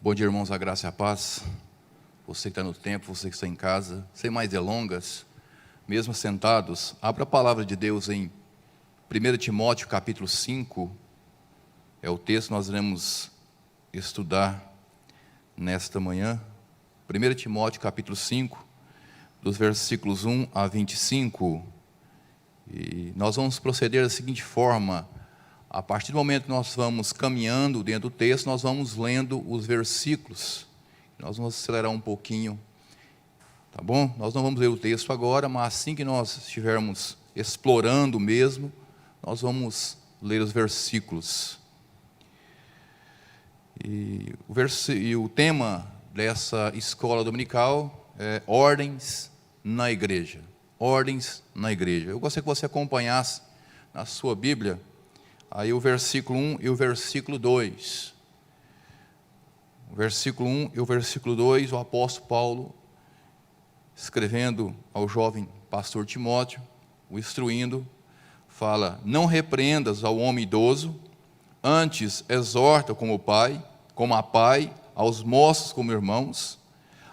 Bom dia, irmãos, a graça e a paz. Você que está no templo, você que está em casa, sem mais delongas, mesmo sentados, abra a palavra de Deus em 1 Timóteo capítulo 5, é o texto que nós iremos estudar nesta manhã. 1 Timóteo capítulo 5, dos versículos 1 a 25, e nós vamos proceder da seguinte forma: a partir do momento que nós vamos caminhando dentro do texto, nós vamos lendo os versículos. Nós vamos acelerar um pouquinho, tá bom? Nós não vamos ler o texto agora, mas assim que nós estivermos explorando mesmo, nós vamos ler os versículos. E o tema dessa escola dominical é ordens na igreja. Ordens na igreja. Eu gostaria que você acompanhasse na sua Bíblia aí o versículo 1 e o versículo 2. O versículo 1 e o versículo 2, o apóstolo Paulo, escrevendo ao jovem pastor Timóteo, o instruindo, fala: não repreendas ao homem idoso, antes exorta como a pai, aos moços como irmãos,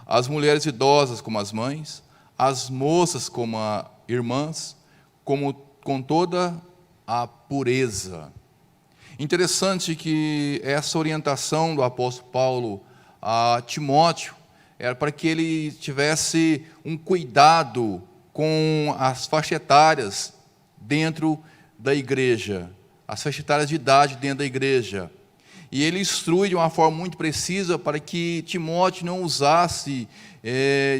as mulheres idosas como as mães, as moças como irmãs, com toda a pureza. Interessante que essa orientação do apóstolo Paulo a Timóteo era para que ele tivesse um cuidado com as faixas etárias dentro da igreja, as faixas etárias de idade dentro da igreja. E ele instrui de uma forma muito precisa para que Timóteo não usasse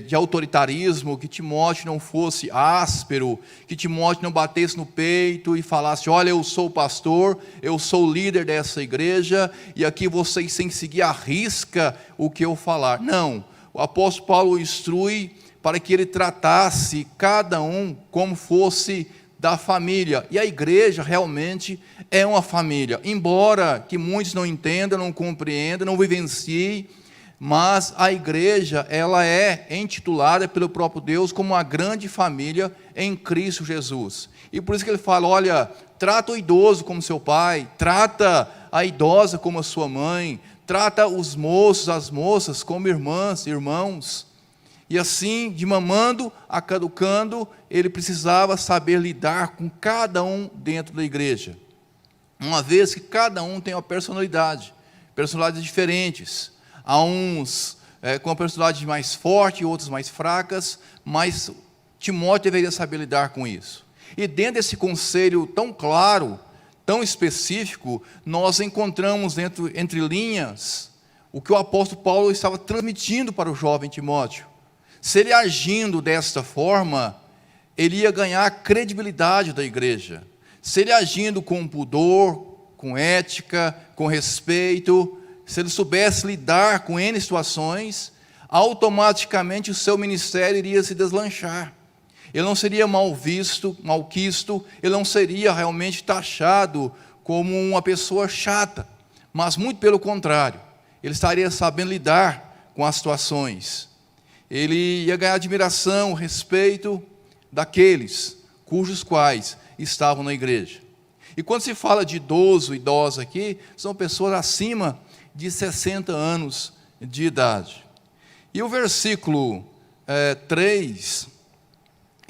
de autoritarismo, que Timóteo não fosse áspero, que Timóteo não batesse no peito e falasse: olha, eu sou o pastor, eu sou o líder dessa igreja, e aqui vocês têm que seguir à risca o que eu falar. Não, o apóstolo Paulo instrui para que ele tratasse cada um como fosse da família, e a igreja realmente é uma família, embora que muitos não entendam, não compreendam, não vivenciem, mas a igreja, ela é intitulada pelo próprio Deus como uma grande família em Cristo Jesus, e por isso que ele fala: olha, trata o idoso como seu pai, trata a idosa como a sua mãe, trata os moços, as moças como irmãs, irmãos. E assim, de mamando a caducando, ele precisava saber lidar com cada um dentro da igreja, uma vez que cada um tem uma personalidades diferentes. Há uns com uma personalidade mais forte e outros mais fracas, mas Timóteo deveria saber lidar com isso. E dentro desse conselho tão claro, tão específico, nós encontramos entre linhas o que o apóstolo Paulo estava transmitindo para o jovem Timóteo. Se ele agindo desta forma, ele ia ganhar a credibilidade da igreja. Se ele agindo com pudor, com ética, com respeito, se ele soubesse lidar com N situações, automaticamente o seu ministério iria se deslanchar. Ele não seria malquisto, ele não seria realmente taxado como uma pessoa chata, mas muito pelo contrário, ele estaria sabendo lidar com as situações. Ele ia ganhar admiração, respeito daqueles cujos quais estavam na igreja. E quando se fala de idoso, idosa aqui, são pessoas acima de 60 anos de idade. E o versículo 3,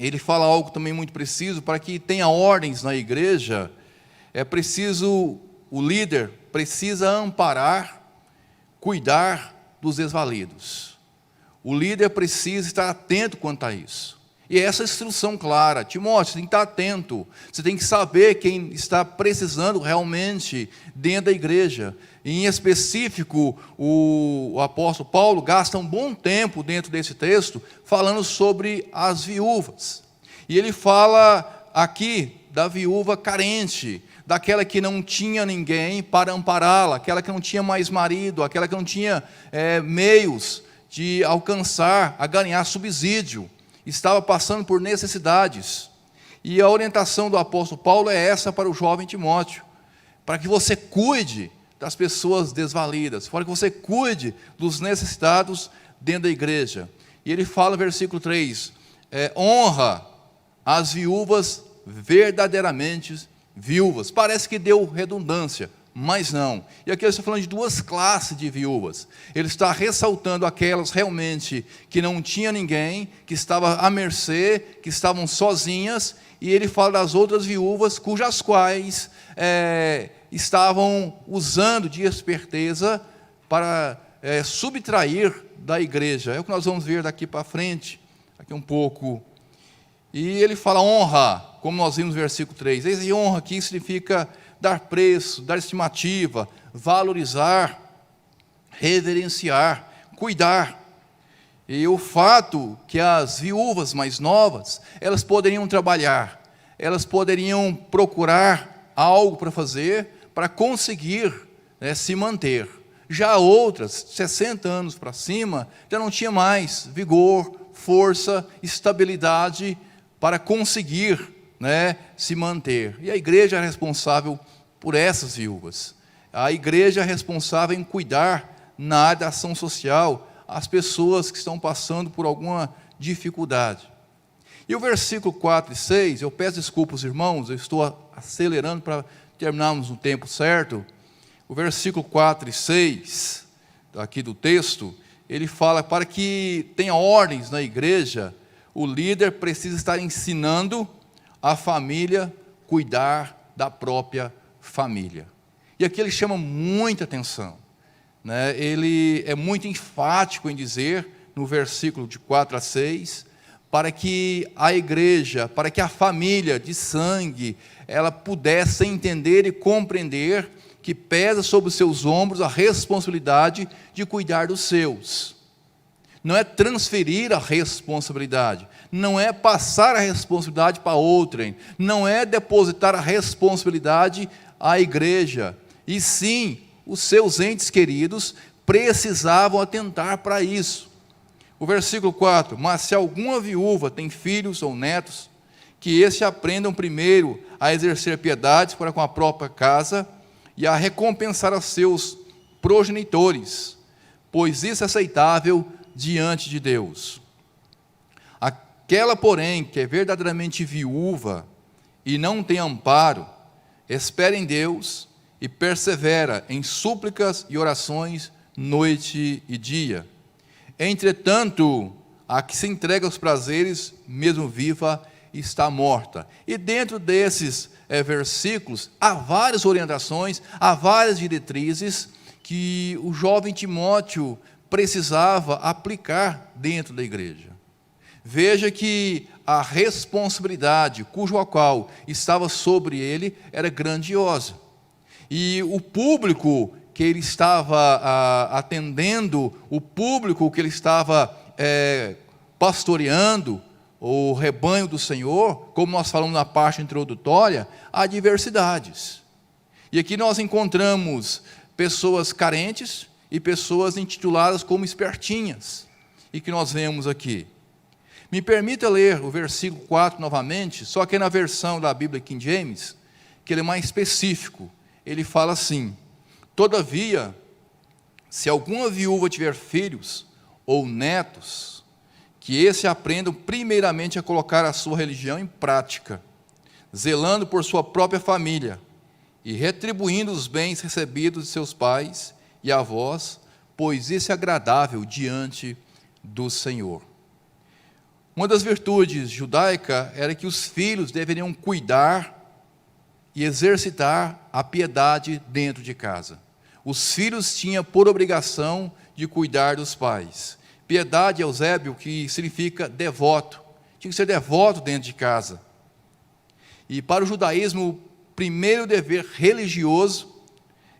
ele fala algo também muito preciso: para que tenha ordens na igreja, é preciso, o líder precisa amparar, cuidar dos desvalidos. O líder precisa estar atento quanto a isso. E essa instrução clara: Timóteo, você tem que estar atento, você tem que saber quem está precisando realmente dentro da igreja. E, em específico, o apóstolo Paulo gasta um bom tempo dentro desse texto falando sobre as viúvas. E ele fala aqui da viúva carente, daquela que não tinha ninguém para ampará-la, aquela que não tinha mais marido, aquela que não tinha meios de alcançar, a ganhar subsídio, estava passando por necessidades. E a orientação do apóstolo Paulo é essa para o jovem Timóteo: para que você cuide das pessoas desvalidas, para que você cuide dos necessitados dentro da igreja. E ele fala no versículo 3, honra as viúvas verdadeiramente viúvas. Parece que deu redundância, Mas não. E aqui ele está falando de duas classes de viúvas. Ele está ressaltando aquelas realmente que não tinha ninguém, que estava à mercê, que estavam sozinhas, e ele fala das outras viúvas cujas quais estavam usando de esperteza para subtrair da igreja. É o que nós vamos ver daqui para frente, aqui um pouco. E ele fala honra, como nós vimos no versículo 3. Esse honra aqui significa dar preço, dar estimativa, valorizar, reverenciar, cuidar. E o fato que as viúvas mais novas, elas poderiam trabalhar, elas poderiam procurar algo para fazer, para conseguir se manter. Já outras, 60 anos para cima, já não tinha mais vigor, força, estabilidade para conseguir se manter. E a igreja é responsável por essas viúvas. A igreja é responsável em cuidar na área da ação social as pessoas que estão passando por alguma dificuldade. E o versículo 4 e 6, eu peço desculpas, irmãos, eu estou acelerando para terminarmos no tempo certo. O versículo 4 e 6, aqui do texto, ele fala, para que tenha ordens na igreja, o líder precisa estar ensinando a família cuidar da própria família. E aqui ele chama muita atenção. Ele é muito enfático em dizer, no versículo de 4 a 6, para que a igreja, para que a família de sangue, ela pudesse entender e compreender que pesa sobre os seus ombros a responsabilidade de cuidar dos seus. Não é transferir a responsabilidade, não é passar a responsabilidade para outrem, não é depositar a responsabilidade à igreja, e sim, os seus entes queridos precisavam atentar para isso. O versículo 4, mas se alguma viúva tem filhos ou netos, que estes aprendam primeiro a exercer piedade para com a própria casa, e a recompensar a seus progenitores, pois isso é aceitável diante de Deus. Aquela, porém, que é verdadeiramente viúva e não tem amparo, espera em Deus e persevera em súplicas e orações noite e dia. Entretanto, a que se entrega aos prazeres, mesmo viva, está morta. E dentro desses versículos, há várias orientações, há várias diretrizes que o jovem Timóteo precisava aplicar dentro da igreja. Veja que a responsabilidade cujo qual estava sobre ele era grandiosa. E o público que ele estava atendendo, o público que ele estava pastoreando, o rebanho do Senhor, como nós falamos na parte introdutória, há diversidades. E aqui nós encontramos pessoas carentes e pessoas intituladas como espertinhas, e que nós vemos aqui. Me permita ler o versículo 4 novamente, só que na versão da Bíblia King James, que ele é mais específico. Ele fala assim: todavia, se alguma viúva tiver filhos ou netos, que esses aprendam primeiramente a colocar a sua religião em prática, zelando por sua própria família e retribuindo os bens recebidos de seus pais e avós, pois isso é agradável diante do Senhor. Uma das virtudes judaicas era que os filhos deveriam cuidar e exercitar a piedade dentro de casa. Os filhos tinham por obrigação de cuidar dos pais. Piedade, Eusébio, que significa devoto. Tinha que ser devoto dentro de casa. E para o judaísmo, o primeiro dever religioso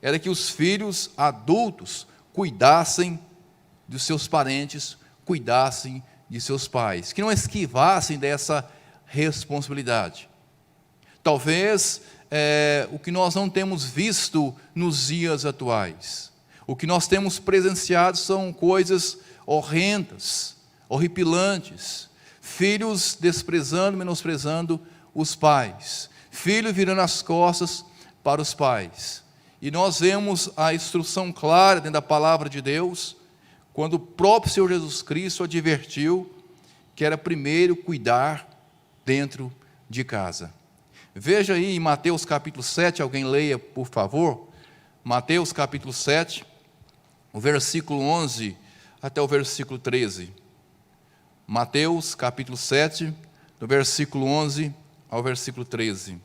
era que os filhos adultos cuidassem dos seus parentes, cuidassem de seus pais, que não esquivassem dessa responsabilidade. Talvez o que nós não temos visto nos dias atuais, o que nós temos presenciado são coisas horrendas, horripilantes, filhos desprezando, menosprezando os pais, filhos virando as costas para os pais. E nós vemos a instrução clara dentro da palavra de Deus, quando o próprio Senhor Jesus Cristo advertiu que era primeiro cuidar dentro de casa. Veja aí em Mateus capítulo 7, alguém leia, por favor, Mateus capítulo 7, o versículo 11 até o versículo 13. Mateus capítulo 7, do versículo 11 ao versículo 13.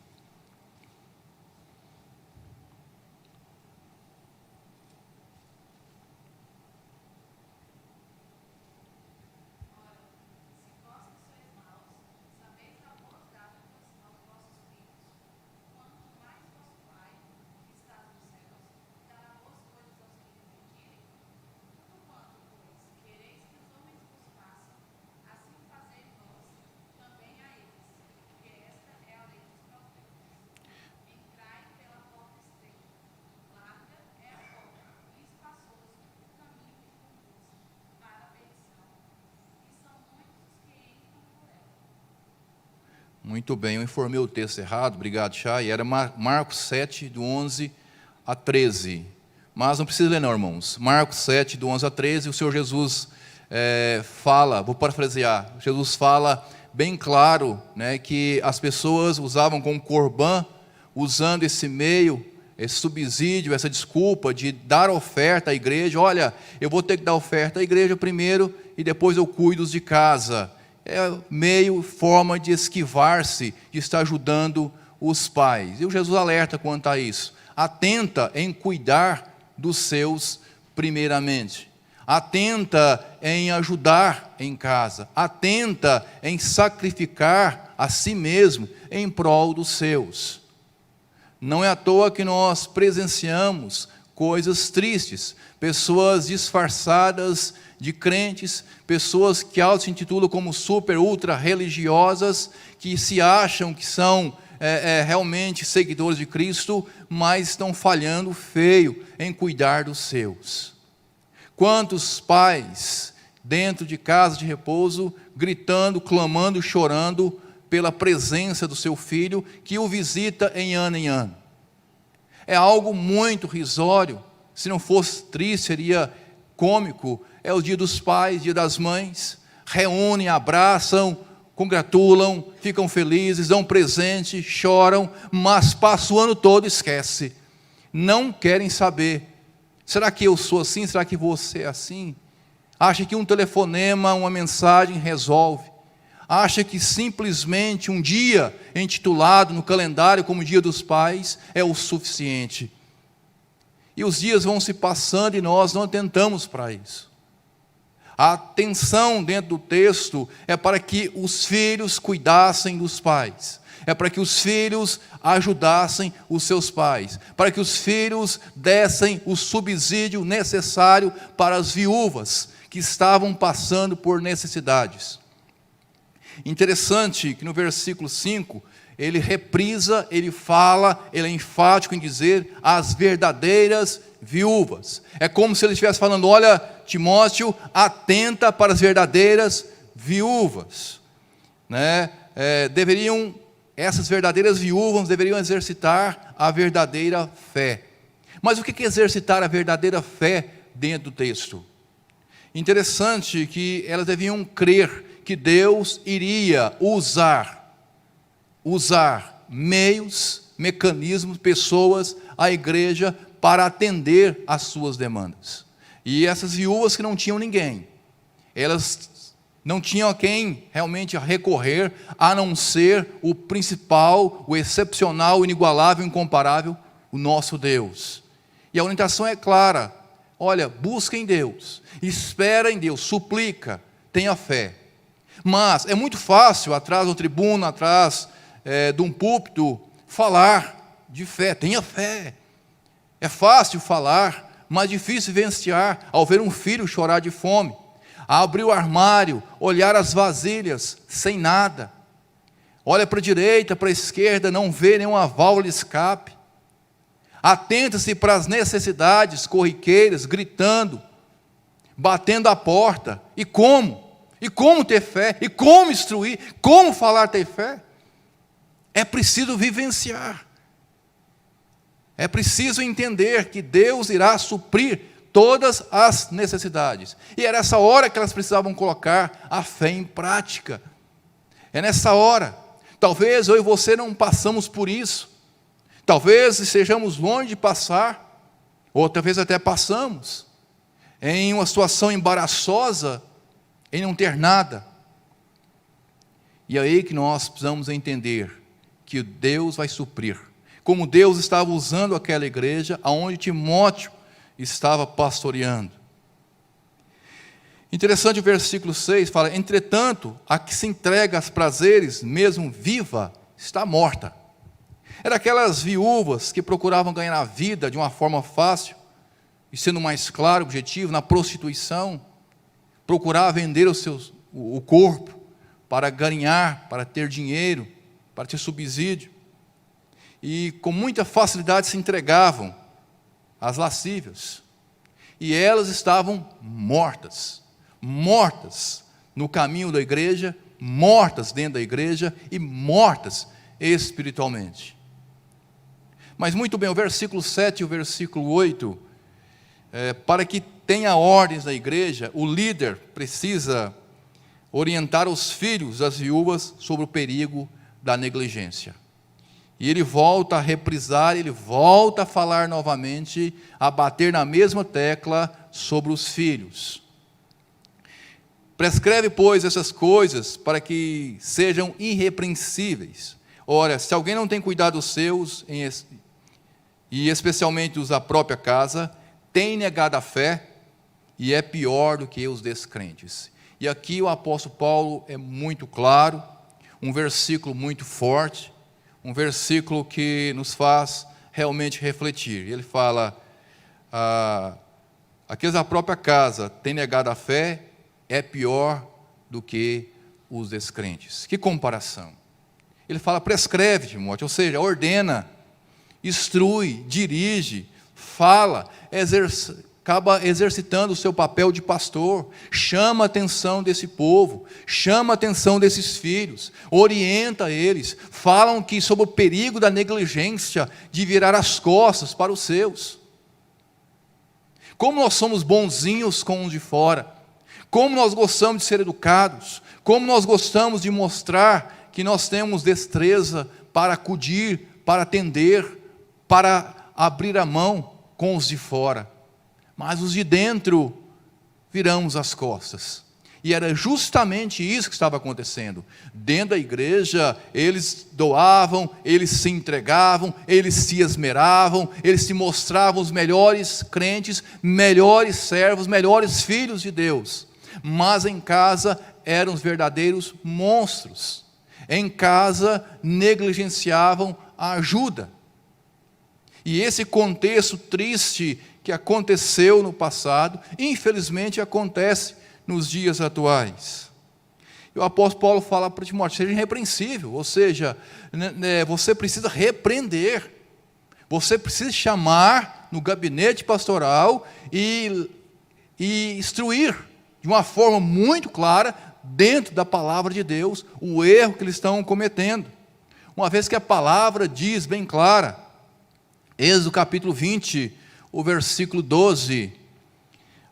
Muito bem, eu informei o texto errado, obrigado, Chay. Era Marcos 7, do 11 a 13. Mas não precisa ler não, irmãos. Marcos 7, do 11 a 13, o Senhor Jesus fala, vou parafrasear, Jesus fala bem claro, né, que as pessoas usavam como corbã, usando esse meio, esse subsídio, essa desculpa de dar oferta à igreja. Olha, eu vou ter que dar oferta à igreja primeiro e depois eu cuido de casa. É meio, forma de esquivar-se, de estar ajudando os pais. E o Jesus alerta quanto a isso. Atenta em cuidar dos seus primeiramente. Atenta em ajudar em casa. Atenta em sacrificar a si mesmo em prol dos seus. Não é à toa que nós presenciamos coisas tristes, pessoas disfarçadas de crentes, pessoas que auto-intitulam como super, ultra religiosas, que se acham que são realmente seguidores de Cristo, mas estão falhando feio em cuidar dos seus. Quantos pais dentro de casa de repouso, gritando, clamando, chorando pela presença do seu filho, que o visita em ano. É algo muito risório. Se não fosse triste, seria cômico. É o dia dos pais, dia das mães, reúnem, abraçam, congratulam, ficam felizes, dão presente, choram, mas passa o ano todo e esquece. Não querem saber. Será que eu sou assim? Será que você é assim? Acha que um telefonema, uma mensagem resolve. Acha que simplesmente um dia intitulado no calendário como Dia dos Pais é o suficiente. E os dias vão se passando e nós não atentamos para isso. A atenção dentro do texto é para que os filhos cuidassem dos pais. É para que os filhos ajudassem os seus pais. Para que os filhos dessem o subsídio necessário para as viúvas que estavam passando por necessidades. Interessante que no versículo 5, ele reprisa, ele fala, ele é enfático em dizer as verdadeiras viúvas. É como se ele estivesse falando, olha, Timóteo, atenta para as verdadeiras viúvas. Né? Essas verdadeiras viúvas deveriam exercitar a verdadeira fé. Mas o que é exercitar a verdadeira fé dentro do texto? Interessante que elas deviam crer que Deus iria usar meios, mecanismos, pessoas, a igreja para atender às suas demandas. E essas viúvas que não tinham ninguém, elas não tinham a quem realmente recorrer, a não ser o principal, o excepcional, o inigualável, o incomparável, o nosso Deus. E a orientação é clara, olha, busca em Deus, espera em Deus, suplica, tenha fé. Mas é muito fácil, atrás do tribuno, atrás de um púlpito, falar de fé, tenha fé. É fácil falar, mas difícil vivenciar ao ver um filho chorar de fome, a abrir o armário, olhar as vasilhas sem nada, olha para a direita, para a esquerda, não vê nenhuma válvula de escape, atenta-se para as necessidades corriqueiras, gritando, batendo a porta. E como? E como ter fé? E como instruir? Como falar ter fé? É preciso vivenciar. É preciso entender que Deus irá suprir todas as necessidades. E era essa hora que elas precisavam colocar a fé em prática. É nessa hora. Talvez eu e você não passamos por isso. Talvez estejamos longe de passar. ou talvez até passamos, em uma situação embaraçosa, em não ter nada. E é aí que nós precisamos entender que Deus vai suprir. Como Deus estava usando aquela igreja, aonde Timóteo estava pastoreando. Interessante o versículo 6, fala: entretanto, a que se entrega aos prazeres, mesmo viva, está morta. Era aquelas viúvas que procuravam ganhar a vida de uma forma fácil, e sendo mais claro o objetivo, na prostituição, procurar vender o corpo para ganhar, para ter dinheiro, para ter subsídio. E com muita facilidade se entregavam às lascívias. E elas estavam mortas no caminho da igreja, mortas dentro da igreja e mortas espiritualmente. Mas muito bem, o versículo 7 e o versículo 8, para que tenha ordens na igreja, o líder precisa orientar os filhos das viúvas sobre o perigo da negligência. E ele volta a reprisar, ele volta a falar novamente, a bater na mesma tecla sobre os filhos. Prescreve, pois, essas coisas para que sejam irrepreensíveis. Ora, se alguém não tem cuidado dos seus, e especialmente os da própria casa, tem negado a fé e é pior do que os descrentes. E aqui o apóstolo Paulo é muito claro, um versículo muito forte, um versículo que nos faz realmente refletir. Ele fala: aqueles da própria casa têm negado a fé, é pior do que os descrentes. Que comparação! Ele fala: prescreve, Timóteo, ou seja, ordena, instrui, dirige, fala, acaba exercitando o seu papel de pastor, chama a atenção desse povo, chama a atenção desses filhos, orienta eles, falam que sobre o perigo da negligência de virar as costas para os seus. Como nós somos bonzinhos com os de fora, como nós gostamos de ser educados, como nós gostamos de mostrar que nós temos destreza para acudir, para atender, para abrir a mão com os de fora. Mas os de dentro viramos as costas. E era justamente isso que estava acontecendo. Dentro da igreja, eles doavam, eles se entregavam, eles se esmeravam, eles se mostravam os melhores crentes, melhores servos, melhores filhos de Deus. Mas em casa eram os verdadeiros monstros. Em casa negligenciavam a ajuda. E esse contexto triste que aconteceu no passado, infelizmente acontece nos dias atuais. E o apóstolo Paulo fala para Timóteo: seja irrepreensível, ou seja, você precisa repreender, você precisa chamar no gabinete pastoral e instruir de uma forma muito clara, dentro da palavra de Deus, o erro que eles estão cometendo. Uma vez que a palavra diz bem clara, Êxodo capítulo 20, o versículo 12: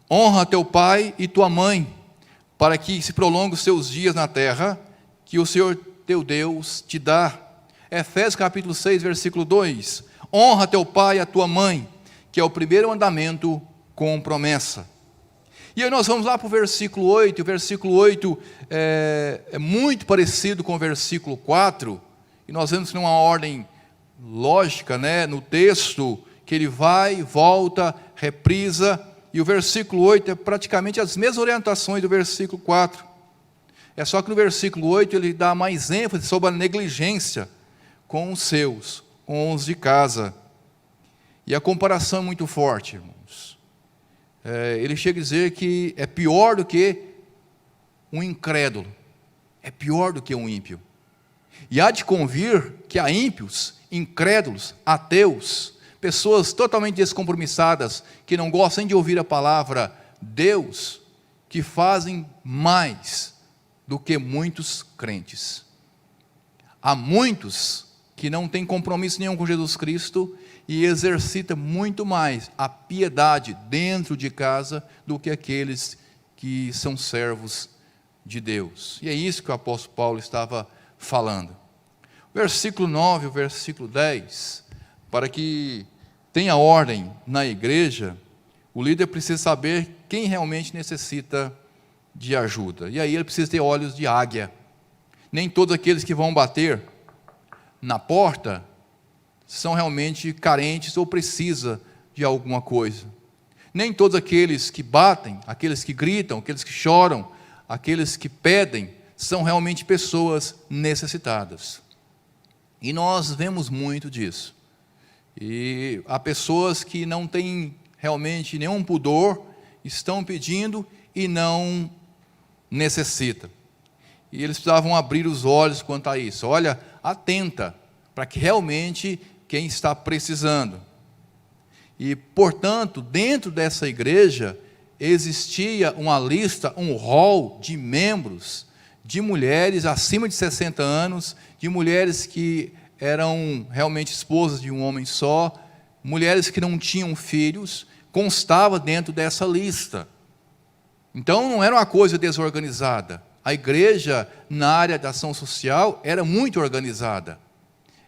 honra teu pai e tua mãe, para que se prolongue os seus dias na terra, que o Senhor teu Deus te dá. Efésios capítulo 6, versículo 2: honra teu pai e a tua mãe, que é o primeiro mandamento com promessa. E aí nós vamos lá para o versículo 8, o versículo 8 é muito parecido com o versículo 4, e nós vemos que numa ordem lógica, no texto, que ele vai, volta, reprisa, e o versículo 8 é praticamente as mesmas orientações do versículo 4. É só que no versículo 8 ele dá mais ênfase sobre a negligência com os seus, com os de casa. E a comparação é muito forte, irmãos. Ele chega a dizer que é pior do que um incrédulo, é pior do que um ímpio. E há de convir que há ímpios, incrédulos, ateus, pessoas totalmente descompromissadas, que não gostam de ouvir a palavra Deus, que fazem mais do que muitos crentes. Há muitos que não têm compromisso nenhum com Jesus Cristo e exercitam muito mais a piedade dentro de casa do que aqueles que são servos de Deus. E é isso que o apóstolo Paulo estava falando. Versículo 9, o versículo 10, para que tenha ordem na igreja, o líder precisa saber quem realmente necessita de ajuda. E aí ele precisa ter olhos de águia. Nem todos aqueles que vão bater na porta são realmente carentes ou precisam de alguma coisa. Nem todos aqueles que batem, aqueles que gritam, aqueles que choram, aqueles que pedem, são realmente pessoas necessitadas. E nós vemos muito disso. E há pessoas que não têm realmente nenhum pudor, estão pedindo e não necessitam. E eles precisavam abrir os olhos quanto a isso. Olha, atenta para que realmente quem está precisando. E, portanto, dentro dessa igreja, existia uma lista, um rol de membros, de mulheres acima de 60 anos, de mulheres que eram realmente esposas de um homem só, mulheres que não tinham filhos, constava dentro dessa lista. Então, não era uma coisa desorganizada. A igreja, na área da ação social, era muito organizada.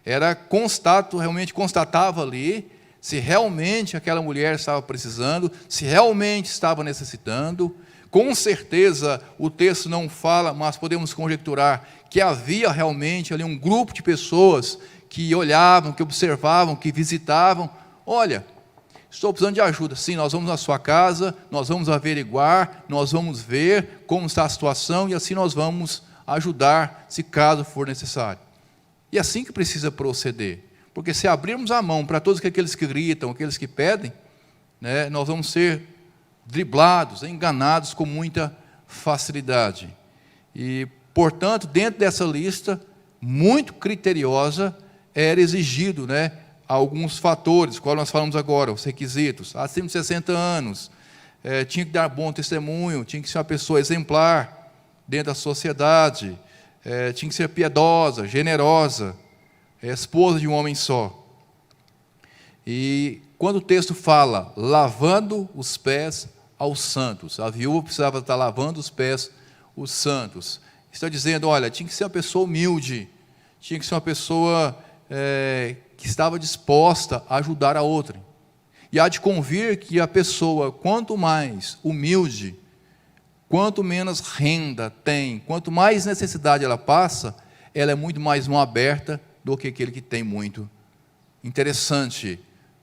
Realmente constatava ali se realmente aquela mulher estava precisando, se realmente estava necessitando. Com certeza, o texto não fala, mas podemos conjecturar que havia realmente ali um grupo de pessoas que olhavam, que observavam, que visitavam. Olha, estou precisando de ajuda. Sim, nós vamos na sua casa, nós vamos averiguar, nós vamos ver como está a situação e assim nós vamos ajudar, se caso for necessário. E assim que precisa proceder. Porque se abrirmos a mão para todos aqueles que gritam, aqueles que pedem, né, nós vamos ser driblados, enganados com muita facilidade. E, portanto, dentro dessa lista, muito criteriosa, era exigido, né, alguns fatores, qual nós falamos agora, os requisitos. Acima de 60 anos, tinha que dar bom testemunho, tinha que ser uma pessoa exemplar dentro da sociedade, tinha que ser piedosa, generosa, esposa de um homem só. E quando o texto fala, lavando os pés aos santos, a viúva precisava estar lavando os pés os santos. Está dizendo, olha, tinha que ser uma pessoa humilde, tinha que ser uma pessoa que estava disposta a ajudar a outra. E há de convir que a pessoa, quanto mais humilde, quanto menos renda tem, quanto mais necessidade ela passa, ela é muito mais mão aberta do que aquele que tem muito. Interessante,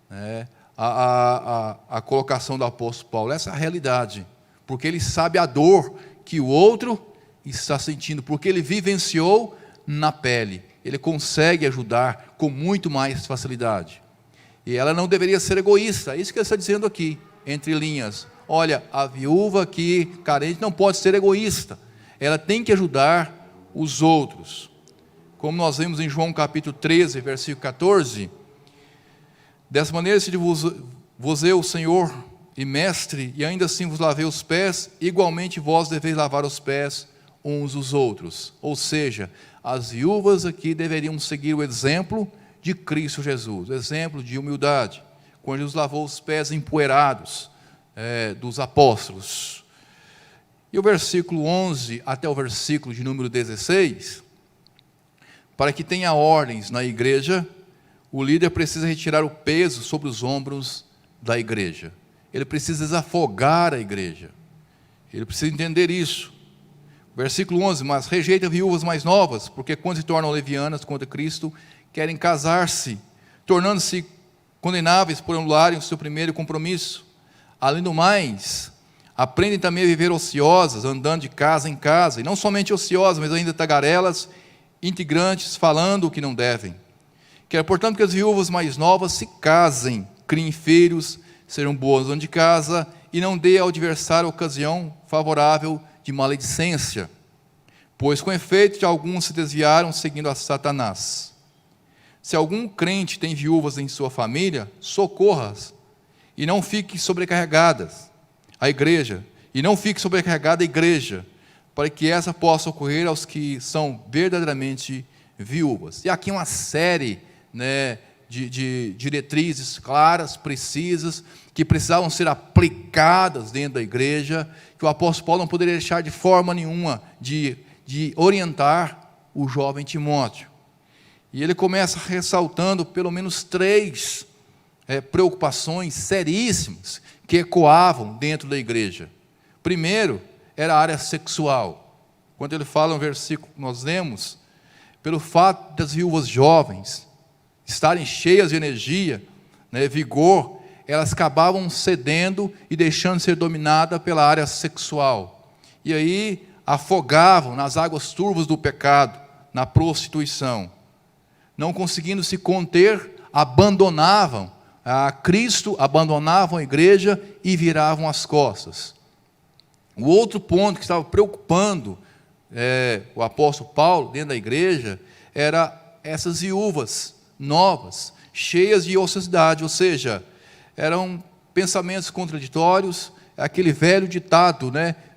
né? A colocação do apóstolo Paulo, essa é a realidade, porque ele sabe a dor que o outro está sentindo, porque ele vivenciou na pele, ele consegue ajudar com muito mais facilidade. E ela não deveria ser egoísta, é isso que ele está dizendo aqui, entre linhas. Olha, a viúva aqui, carente, não pode ser egoísta, ela tem que ajudar os outros. Como nós vemos em João capítulo 13, versículo 14, dessa maneira, se vos eu, Senhor e Mestre, e ainda assim vos lavei os pés, igualmente vós deveis lavar os pés uns dos outros. Ou seja, as viúvas aqui deveriam seguir o exemplo de Cristo Jesus, o exemplo de humildade, quando Jesus lavou os pés empoeirados dos apóstolos. E o versículo 11 até o versículo de número 16, para que tenha ordens na igreja, o líder precisa retirar o peso sobre os ombros da igreja. Ele precisa desafogar a igreja. Ele precisa entender isso. Versículo 11, mas rejeita viúvas mais novas, porque quando se tornam levianas contra Cristo, querem casar-se, tornando-se condenáveis por anularem o seu primeiro compromisso. Além do mais, aprendem também a viver ociosas, andando de casa em casa, e não somente ociosas, mas ainda tagarelas, integrantes, falando o que não devem. Quero, portanto, que as viúvas mais novas se casem, criem filhos, sejam boas donas de casa, e não dê ao adversário ocasião favorável de maledicência, pois com efeito de alguns se desviaram seguindo a Satanás. Se algum crente tem viúvas em sua família, socorra-as, e não fique sobrecarregadas a igreja, para que essa possa ocorrer aos que são verdadeiramente viúvas. E aqui uma série, né, de diretrizes claras, precisas, que precisavam ser aplicadas dentro da igreja, que o apóstolo Paulo não poderia deixar de forma nenhuma de orientar o jovem Timóteo. E ele começa ressaltando pelo menos 3 preocupações seríssimas que ecoavam dentro da igreja. Primeiro, era a área sexual. Quando ele fala no versículo que nós lemos, pelo fato das viúvas jovens estarem cheias de energia, vigor, elas acabavam cedendo e deixando de ser dominadas pela área sexual. E aí afogavam nas águas turvas do pecado, na prostituição. Não conseguindo se conter, abandonavam a Cristo, abandonavam a igreja e viravam as costas. O outro ponto que estava preocupando o apóstolo Paulo dentro da igreja era essas viúvas novas, cheias de ociosidade, ou seja, eram pensamentos contraditórios, aquele velho ditado,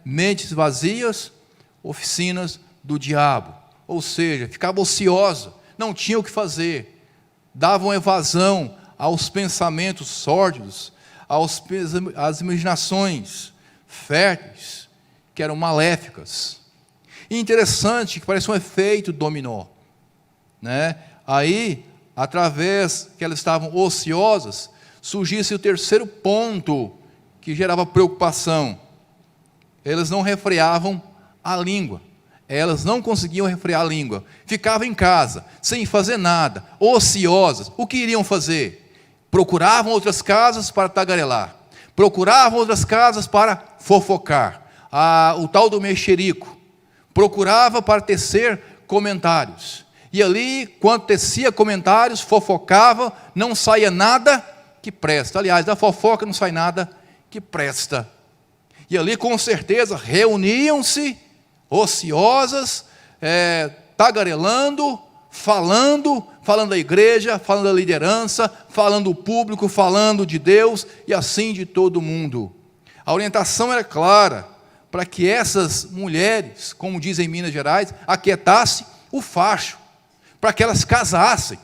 mentes vazias, oficinas do diabo, ou seja, ficava ociosa, não tinha o que fazer, davam evasão aos pensamentos sórdidos, às imaginações férteis, que eram maléficas. E interessante que parece um efeito dominó, Aí, através que elas estavam ociosas, surgisse o terceiro ponto que gerava preocupação. Elas não refreavam a língua. Elas não conseguiam refrear a língua. Ficavam em casa, sem fazer nada, ociosas. O que iriam fazer? Procuravam outras casas para tagarelar. Procuravam outras casas para fofocar. O tal do mexerico. Procurava para tecer comentários. E ali, quando tecia comentários, fofocava, não saía nada que presta. Aliás, da fofoca não sai nada que presta. E ali, com certeza, reuniam-se, ociosas, tagarelando, falando da igreja, falando da liderança, falando do público, falando de Deus, e assim de todo mundo. A orientação era clara, para que essas mulheres, como dizem em Minas Gerais, aquietassem o facho, para que elas casassem,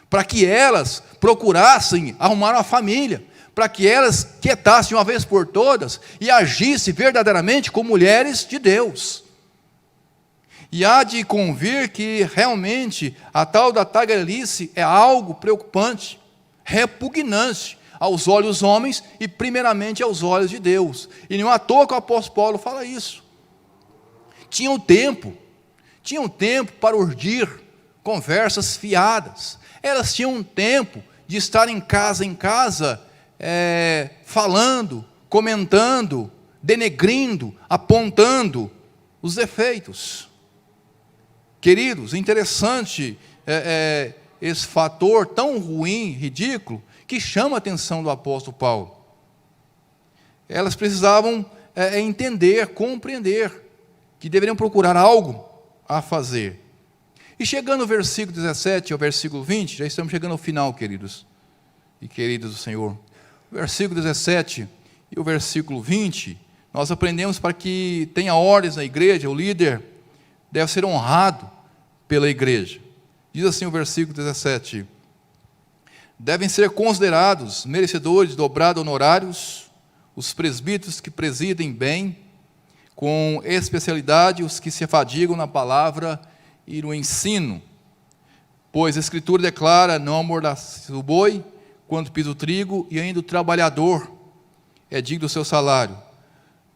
para que elas procurassem arrumar uma família, para que elas quietassem de uma vez por todas e agissem verdadeiramente como mulheres de Deus. E há de convir que realmente a tal da tagarelice é algo preocupante, repugnante aos olhos dos homens e primeiramente aos olhos de Deus. E não é à toa que o apóstolo Paulo fala isso. Tinham tempo para urdir conversas fiadas. Elas tinham tempo de estar em casa, falando, comentando, denegrindo, apontando os defeitos. Queridos, interessante esse fator tão ruim, ridículo, que chama a atenção do apóstolo Paulo. Elas precisavam entender, compreender, que deveriam procurar algo a fazer. E chegando ao versículo 17 ao versículo 20, já estamos chegando ao final, queridos e queridas do Senhor. O versículo 17 e o versículo 20, nós aprendemos para que tenha ordens na igreja, o líder deve ser honrado pela igreja. Diz assim o versículo 17: devem ser considerados merecedores de dobrado honorários os presbíteros que presidem bem, com especialidade os que se afadigam na palavra e no ensino. Pois a Escritura declara: não amordace o boi quando pisa o trigo, e ainda o trabalhador é digno do seu salário.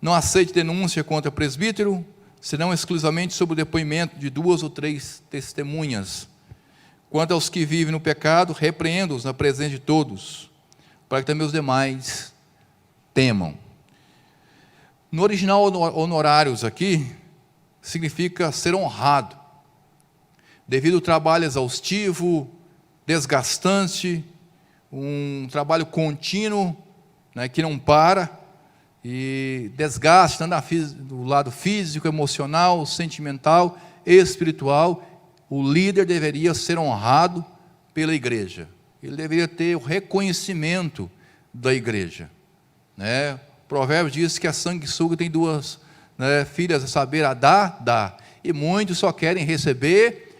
Não aceite denúncia contra presbítero, senão exclusivamente sob o depoimento de 2 ou 3 testemunhas. Quanto aos que vivem no pecado, repreenda-os na presença de todos, para que também os demais temam. No original, honorários aqui, significa ser honrado, devido ao trabalho exaustivo, desgastante, um trabalho contínuo, que não para, e desgaste tanto do lado físico, emocional, sentimental, espiritual. O líder deveria ser honrado pela igreja, ele deveria ter o reconhecimento da igreja. O provérbio diz que a sanguessuga tem 2 filhas, a saber, a dar, e muitos só querem receber,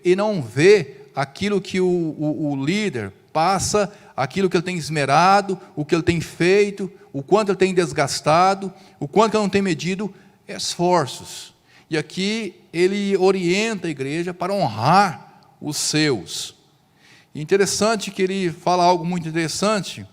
e não vê aquilo que o líder passa, aquilo que ele tem esmerado, o que ele tem feito, o quanto ele tem desgastado, o quanto ele não tem medido esforços. E aqui ele orienta a igreja para honrar os seus. Interessante que ele fala algo muito interessante,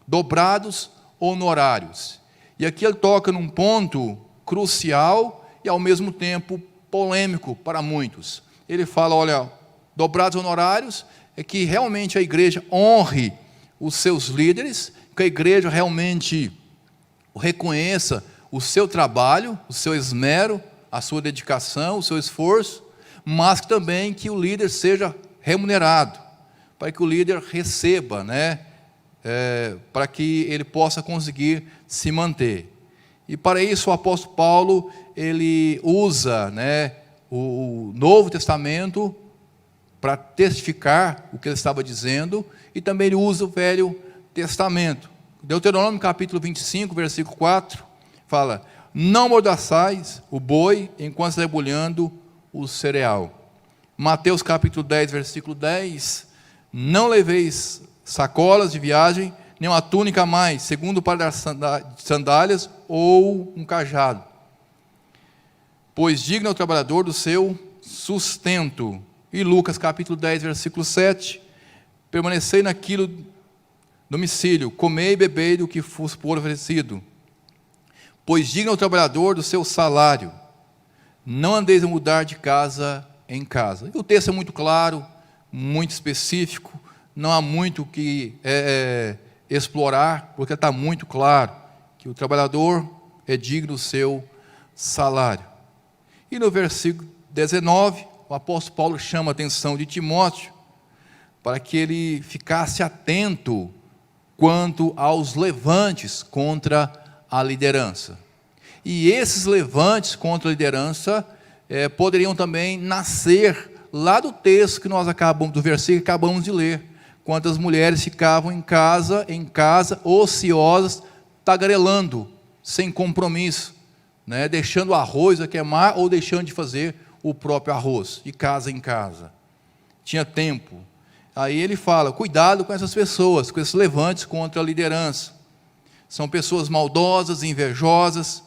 dobrados honorários. E aqui ele toca num ponto crucial e ao mesmo tempo polêmico para muitos. Ele fala, olha, dobrados honorários é que realmente a igreja honre os seus líderes, que a igreja realmente reconheça o seu trabalho, o seu esmero, a sua dedicação, o seu esforço, mas também que o líder seja remunerado, para que o líder receba, né? Para que ele possa conseguir se manter. E para isso o apóstolo Paulo, ele usa, né, o Novo Testamento para testificar o que ele estava dizendo, e também ele usa o Velho Testamento. Deuteronômio capítulo 25, versículo 4, fala: não amordaçais o boi enquanto está debulhando o cereal. Mateus capítulo 10, versículo 10, não leveis sacolas de viagem, nem uma túnica a mais, segundo para dar sandálias ou um cajado. Pois digno é o trabalhador do seu sustento. E Lucas capítulo 10, versículo 7, permanecei naquilo domicílio, comei e bebei do que fosse por oferecido. Pois digno é o trabalhador do seu salário. Não andeis a mudar de casa em casa. E o texto é muito claro, muito específico, não há muito o que explorar, porque está muito claro que o trabalhador é digno do seu salário. E no versículo 19, o apóstolo Paulo chama a atenção de Timóteo para que ele ficasse atento quanto aos levantes contra a liderança. E esses levantes contra a liderança poderiam também nascer lá do texto que nós do versículo que acabamos de ler, quando as mulheres ficavam em casa, ociosas, tagarelando, sem compromisso, né, deixando arroz a queimar ou deixando de fazer o próprio arroz, de casa em casa. Tinha tempo. Aí ele fala, cuidado com essas pessoas, com esses levantes contra a liderança. São pessoas maldosas, invejosas,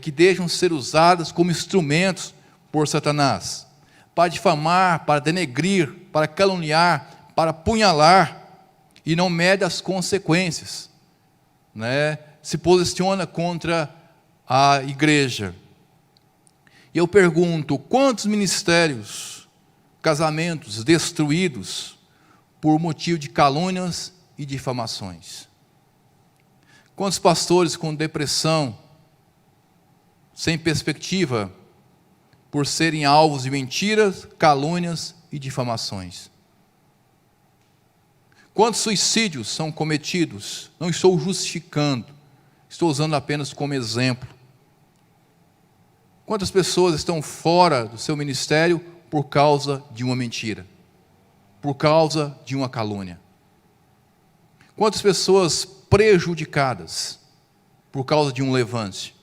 que deixam ser usadas como instrumentos por Satanás, para difamar, para denegrir, para caluniar, para apunhalar, e não mede as consequências, né? Se posiciona contra a igreja. E eu pergunto, quantos ministérios, casamentos destruídos por motivo de calúnias e difamações? Quantos pastores com depressão, sem perspectiva, por serem alvos de mentiras, calúnias e difamações? Quantos suicídios são cometidos? Não estou justificando, estou usando apenas como exemplo. Quantas pessoas estão fora do seu ministério por causa de uma mentira? Por causa de uma calúnia? Quantas pessoas prejudicadas por causa de um levante?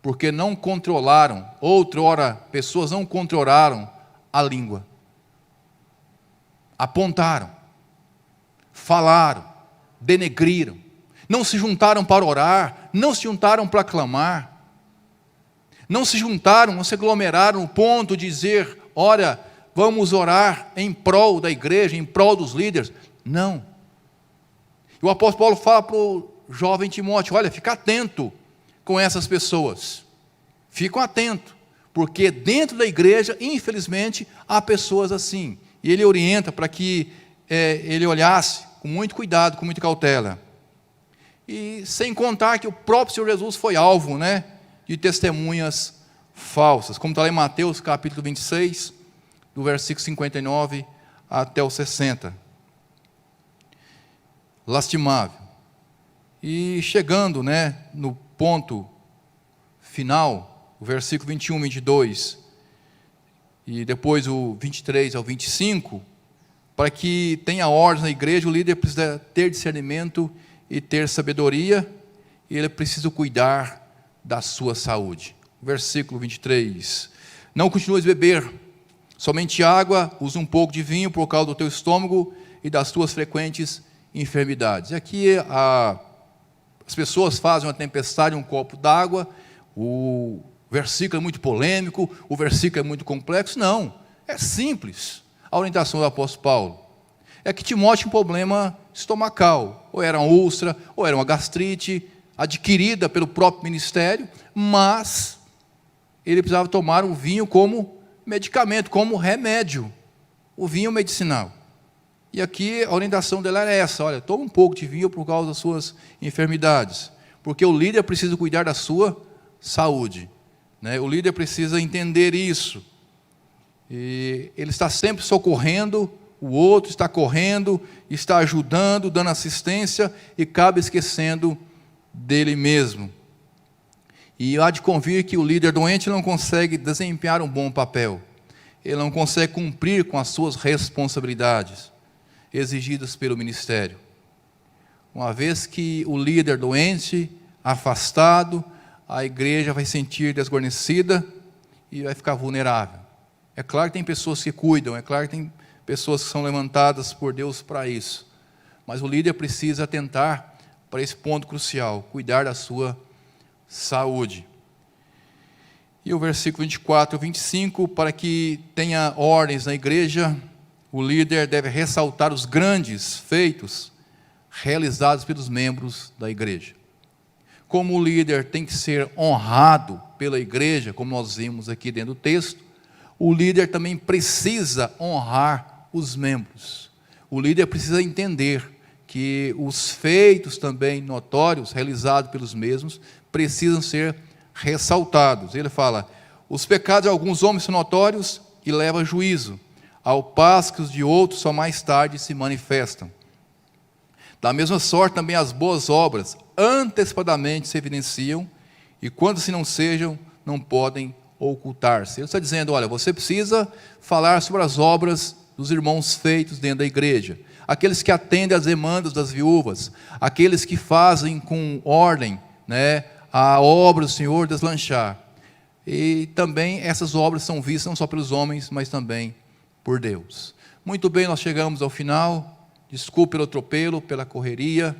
Porque não controlaram, outrora, pessoas não controlaram a língua. Apontaram, falaram, denegriram, não se juntaram para orar, não se juntaram para clamar, não se juntaram, não se aglomeraram no ponto de dizer, olha, vamos orar em prol da igreja, em prol dos líderes. Não. E o apóstolo Paulo fala para o jovem Timóteo, olha, fica atento com essas pessoas. Fica atento, porque dentro da igreja, infelizmente, há pessoas assim. E ele orienta para que ele olhasse com muito cuidado, com muita cautela. E sem contar que o próprio Senhor Jesus foi alvo, né, de testemunhas falsas, como está lá em Mateus capítulo 26, do versículo 59 até o 60. Lastimável. E chegando, né, no ponto final, o versículo 21, 22, e depois o 23 ao 25, para que tenha ordem na igreja, o líder precisa ter discernimento e ter sabedoria, e ele precisa cuidar da sua saúde. Versículo 23, não continues a beber somente água, usa um pouco de vinho por causa do teu estômago e das tuas frequentes enfermidades. E aqui as pessoas fazem uma tempestade em um copo d'água, o versículo é muito polêmico, o versículo é muito complexo. Não, é simples a orientação do apóstolo Paulo. É que Timóteo tinha um problema estomacal, ou era uma úlcera, ou era uma gastrite, adquirida pelo próprio ministério, mas ele precisava tomar o vinho como medicamento, como remédio, o vinho medicinal. E aqui a orientação dela era essa: olha, toma um pouco de vinho por causa das suas enfermidades, porque o líder precisa cuidar da sua saúde, né? O líder precisa entender isso, e ele está sempre socorrendo, o outro está correndo, está ajudando, dando assistência, e acaba esquecendo dele mesmo. E há de convir que o líder doente não consegue desempenhar um bom papel, ele não consegue cumprir com as suas responsabilidades exigidas pelo ministério. Uma vez que o líder doente, afastado, a igreja vai se sentir desguarnecida e vai ficar vulnerável. É claro que tem pessoas que cuidam, é claro que tem pessoas que são levantadas por Deus para isso, mas o líder precisa atentar para esse ponto crucial: cuidar da sua saúde. E o versículo 24 e 25, para que tenha ordens na igreja, o líder deve ressaltar os grandes feitos realizados pelos membros da igreja. Como o líder tem que ser honrado pela igreja, como nós vimos aqui dentro do texto, o líder também precisa honrar os membros. O líder precisa entender que os feitos também notórios, realizados pelos mesmos, precisam ser ressaltados. Ele fala: os pecados de alguns homens são notórios e levam a juízo, ao passo que os de outros só mais tarde se manifestam. Da mesma sorte também as boas obras antecipadamente se evidenciam, e quando assim não sejam, não podem ocultar-se. Ele está dizendo: olha, você precisa falar sobre as obras dos irmãos feitos dentro da igreja, aqueles que atendem às demandas das viúvas, aqueles que fazem com ordem, né, a obra do Senhor deslanchar. E também essas obras são vistas não só pelos homens, mas também por Deus. Muito bem, nós chegamos ao final. Desculpe pelo atropelo, pela correria.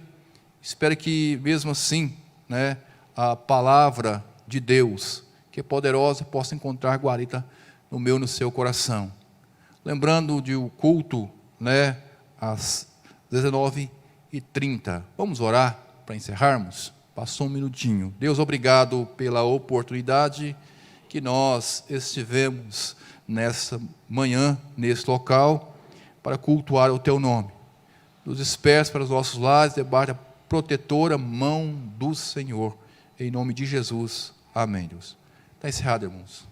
Espero que mesmo assim, né, a palavra de Deus, que é poderosa, possa encontrar guarida no meu e no seu coração. Lembrando de o culto, né, às 19h30. Vamos orar para encerrarmos? Passou um minutinho. Deus, obrigado pela oportunidade que nós estivemos nessa manhã, nesse local, para cultuar o Teu nome. Nos disperse para os nossos lares, debaixo da protetora mão do Senhor. Em nome de Jesus. Amém, Deus. Está encerrado, irmãos.